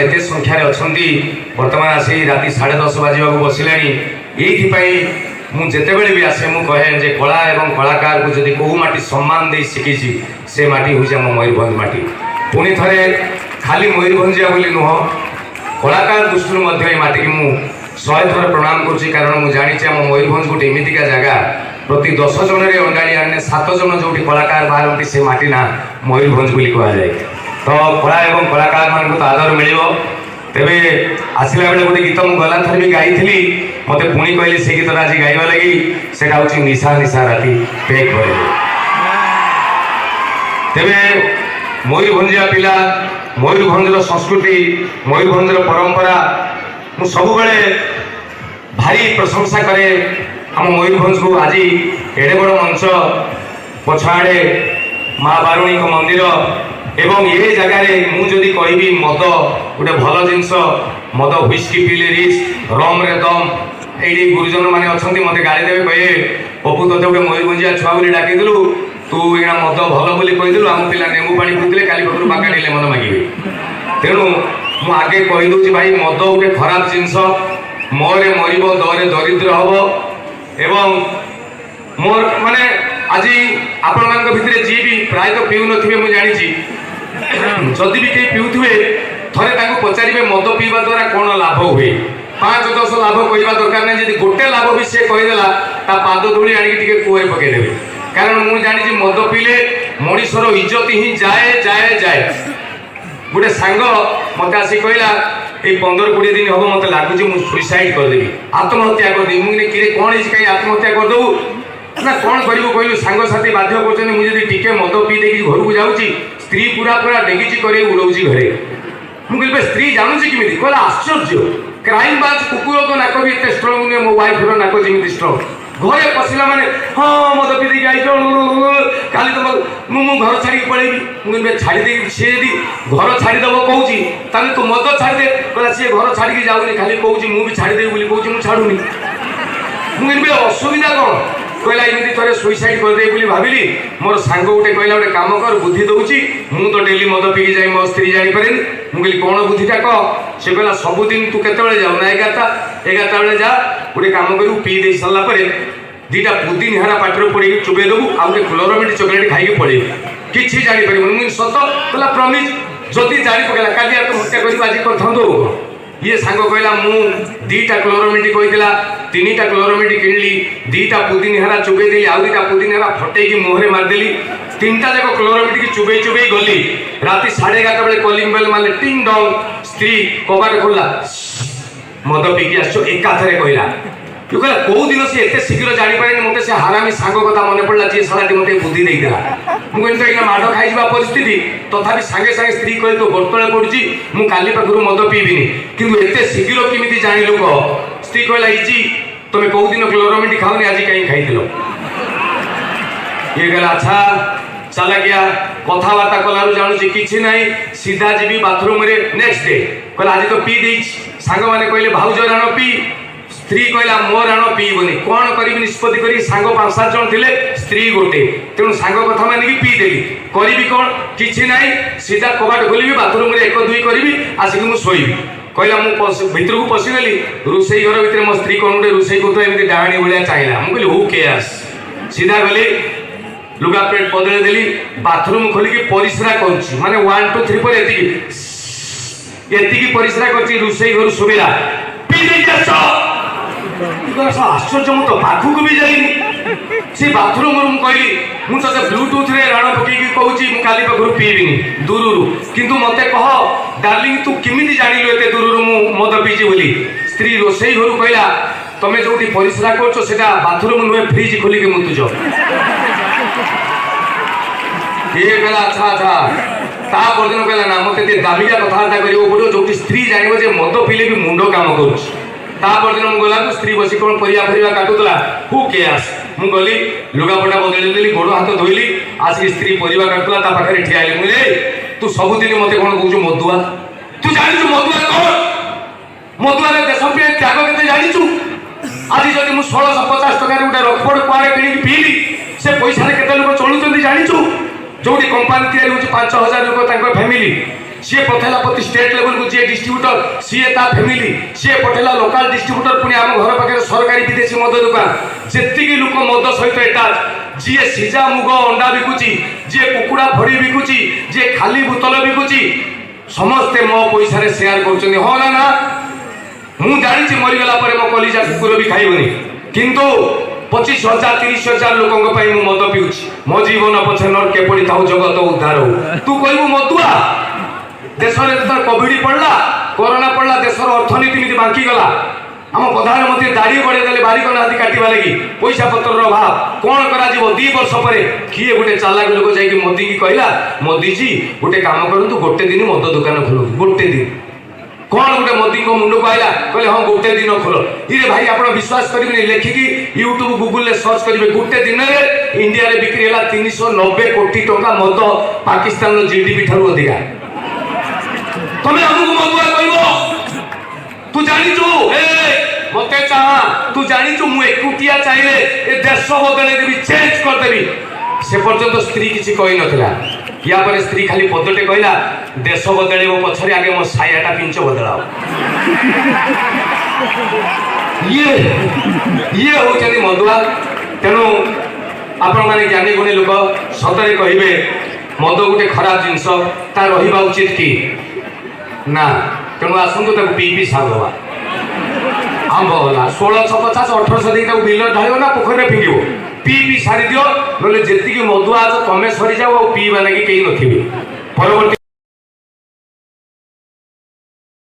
एत संख्यार अच्छा बर्तमान आसी राति 10:30 बाजवा बसिले ये मुझे भी आसे मु कहे जे कला एवं कलाकार को जदि कौ माटी सम्मान दे शिखी से माटी हूँ आम मयूरभंज माटी पुणी थे खाली मयूरभंजिया बोली नुह कलाकार दृष्टि माटी की मुझे 100 थर प्रणाम करुँच कारण मुझे जानी आम मयूरभंज गोटे एमतीका जगह प्रति 10 जन अंगाड़ी आने 7 जन जो कलाकार बाहर से माटी ना मयूरभंज बोली कहुए तो कला एवं कलाकार मान तो आदर मिल तेरे आसला बेले गोटे गीत मुझे गला थर भी गाई मत पुणी कहले से गीत आज गाइबा लगी से हूँ निशा निशा राति पेक कर तेरे मयूरभंजिया पिला मयूरभंजर संस्कृति मयूरभंजर परंपरा मु सब भारी प्रशंसा करे आम मयूरभंज को आज एड़े बड़ मंच पछाड़े माँ बारुणी मंदिर एवं ये जगार मुझे कहबी मद गोटे भल जिनस मद व्हिस्की पीले रिच रम रे दम ये गुरुजन मैंने अच्छा मत गाड़ी देवे कहे पपू तो गोटे मयूरभंजिया छुआ बोली डाकिदेलु तू यहाँ मद भल बोली कहीदेलु आम पिला नेमु पानी पिउले काली पाखु बागाड़ी मद मागे तेणु मु आगे कहीदे भाई मद गोटे खराब जिनस मोरे मरब दरे दरिद्र हम एवं मोर माने आज आपण मान भितर जी भी प्राय तो पीऊ थे मुझे जानी जदि भी कहीं पीउे थे पचारे मद पीवा द्वारा कौन लाभ हुए 5-10 लाभ कहवा दरकार नहीं जब गोटे लाभ भी सी कहीदेला पाद धूली आणिके कूए पकईदेवे कारण मुझे जानी मद पीले मनीषर इज्जत ही जाए जाए जाए गोटे सांग मत आसी कहला ये 15-20 दिन हम मत लगुच मुझे सुइसाइड करदेवी आत्महत्या करदेवी मुझे कि कौन कहीं आत्महत्या करदेबू ना कौन करू कहलु सांगसाथी बाध्य कर मुझे टिके मद पी दे घर को जाऊँगी स्त्री पूरा पूरा डेगिची कर उड़ाऊँगी घरे मुझे स्त्री जानूची किमी कहला आश्चर्य क्राइम बाज कुकुर तो नाक भी एत स्ट्रंग नुहे मो वाइफ नाक जमी स्ट्रंग घरे पशिला माने हाँ मद पी दे आई काली तो मु घर छाड़ी पलैबी मुझे छाड़ी सी यदि घर छाड़ीदेव कौन तू मद छाड़दे कहला सी घर छाड़ी जाऊनी खाली कौन मुझे छाड़देवी कहूँ मुझे छाड़ूनी मुझे असुविधा कौन कहला एमती थे सुइसाइड करदे भाविली मोर सांग गोटे कहला गोटे कम कर बुद्धि दूची मु तो डेली मद पीकी जाए मो स्त्री जापरि मुझे कौन बुद्धिटा कह से कहला सबुदिन तू केतबेले जाऊ ना 11टा बेले जा गोटे कम करू पी दे सारा पर 2टा पुदी निहारा पाटर पड़े चुबेदेबू आ गए क्लोरोमिट चॉकलेट खाई पड़े किसी जापर मुझे सत कहला प्रमिज जदि जानी पकड़ा काली आत्महत्या कर आज कर ये सांग कहला मु 2टा क्लोरोमिट कहीला 3टा क्लोरोमिट किणली 2टा पुदी निहारा चुबेदेली आउ 2टा पुदी निहारा फटेकी मुहरे मारदेली 3टा जाक क्लोरोमिट की चुबे चुबे गली राति 11:30 बेले कॉलिंग बेल मारे टिंग डंग स्त्री कबाट खोला मद पीकी आसो एकाथरे कहला तू कहला कौ दिन सी एत शीघ्र जापारे मत से हारामी सांग कथा मन पड़ा जी सारा मत बुद्धि देला मुझे माड़ खाई परिस्थिति तथापि सांगे सांगे स्त्री कहे तो बर्तले पड़ी मुझे काली पाखु मद पीबिनी किंतु एत शीघ्र किमी जाणिलु कह स्त्री कहला इजी तुम कौ दिन क्लोरोमिट खाओनी आज कहीं खाई ये गला अच्छा चला गया कथबार्ता कलु जानूँ कि ना सीधा जी बाथरूम रे नेक्स्ट डे कहला आज तो पी दे सांग मैंने कहले भाउज राण पी स्त्री कहला मो राण पीबनी कौन करी निष्पत्ति करी सांग 5-7 जन थे स्त्री गोटे तेणु सांग कथा मानिकी पीदेली करी कौन कि ना सीधा कबाट खोलि बाथरूम रे 1-2 करी आसिक मुझे शोबी कहला मुझे भितर को पशिगली रोसई घर भितर मो स्त्री कौन गोटे रोसई कर डाणी भाया चाहिए मुझे हु केयर्स सीधा गली लुगा पेट बदल देली बाथरूम खोलिकी परिश्रा कर माने 1 2 3 पर एति परिश्रा कर रोसई घर शोभिला पी आश्चर्य मु तो पाखु को भी जाइनी से बाथरूम रूम कहली मुझे ब्लूटूथ रे राण पकईकी कहूँ काली पाखु पीबिनी दूर किंतु मत कह डार्लिंग तू किमिति जानिलु एते दूर मु मद पीची बोली स्त्री रोसई घर कहला तमे जो परिश्रा करछ सेटा बाथरूम नुहे फ्रिज खोलिकी मुतुछ ये कहला अच्छा अच्छा ता परदिन कहला ना मत दाबिका कथबार्ता कर जो स्त्री जान मद पीले भी मुंड काम कर तापरदिन मुझे गला स्त्री बस कौन परिया काटुला हु केयर्स मु गली लुगापटा बदल गोड़ हाथ धोली आसिक स्त्री परिया काटुला पाखे ठिया मुझे तू सबुदिन मत कौन कहूँ मदुआ तू जानी मदुआ कौन मदुआ देश त्याग के जानी आज जब मुझे 1650 टकर गोटे रखपड़ कुआरे किणी पीली से पैसा के लोग चलुँच जानी जो कंपानी तैयारी हो 5000 लोक फैमिली सी पठेला प्रति स्टेट लेवल को जी डिस्ट्रीब्यूटर सी ता फैमिली सी पठेला लोकल डिस्ट्रीब्यूटर पुणी आम घर पाखे सरकारी विदेशी मद दुकान जी लोक मद सहित एटाच जी सीजा मुग अंडा बिकुची जी कुकुड़ा फड़ी बिकुची जी खाली बोतल बिकुची समस्ते मो पैसा शेयर कर हाँ ना ना मु जानी मरीगला मो कलिजा कुकुर भी खाइबनी किंतु 25,000 30,000 लोक मद पिउछि मो जीवन पछे नरके पड़ी था जगत उद्धार हो तू कहबू मदुआ देश में कोविड पड़ला कोरोना पड़ला देशर अर्थनीति में बांकी गला आम प्रधानमंत्री दाढ़ी बढ़े देले बारी करना काटवा लगी पैसा पत्र अभाव कौन करा 2 वर्ष पर किए गोटे चालाक लोक जाकि मोदी की कहला मोदी जी गोटे काम करूँ गोटे दिन मद दुकान खोल गोटे दिन कौन गोटे मोदी को मुंड को आइला कहले हाँ गोटे दिन खोल ये भाई आप विश्वास करेंगे लेखिकी यूट्यूब गूगल सर्च करेंगे गोटे दिन में इंडिया रे बिक्री है 390 कोटी टका मद पाकिस्तान जीडीपी ठारू अधिका तुम्हें हमको मदुआ कह तू जानिचु मत चाह तू जानिचु मु एकुटिया चाहिए ए देश बदले देवी चेंज कर देवी से पर्यंत स्त्री किसी कही नथिला या पर स्त्री खाली पदटे कहला देश बदले पछरे आगे मो सायाटा पिंच बदलाओ ये होचनी मदुआ तेणु आपण माने ज्ञानी गुणी लोक सतरे कहिबे मद गोटे खराब जिनस ता रहिबा उचित कि ना तेणु आसतु ताको पी सारवा आंब होला 1650 1800 दी ताको बिल ढाइबो ना पोखरे फिंगिबो पी सारी दियो नले जेतिकी मधुआ तमे सरी जाओ पीबा लागि केही नथिबे परवर्ती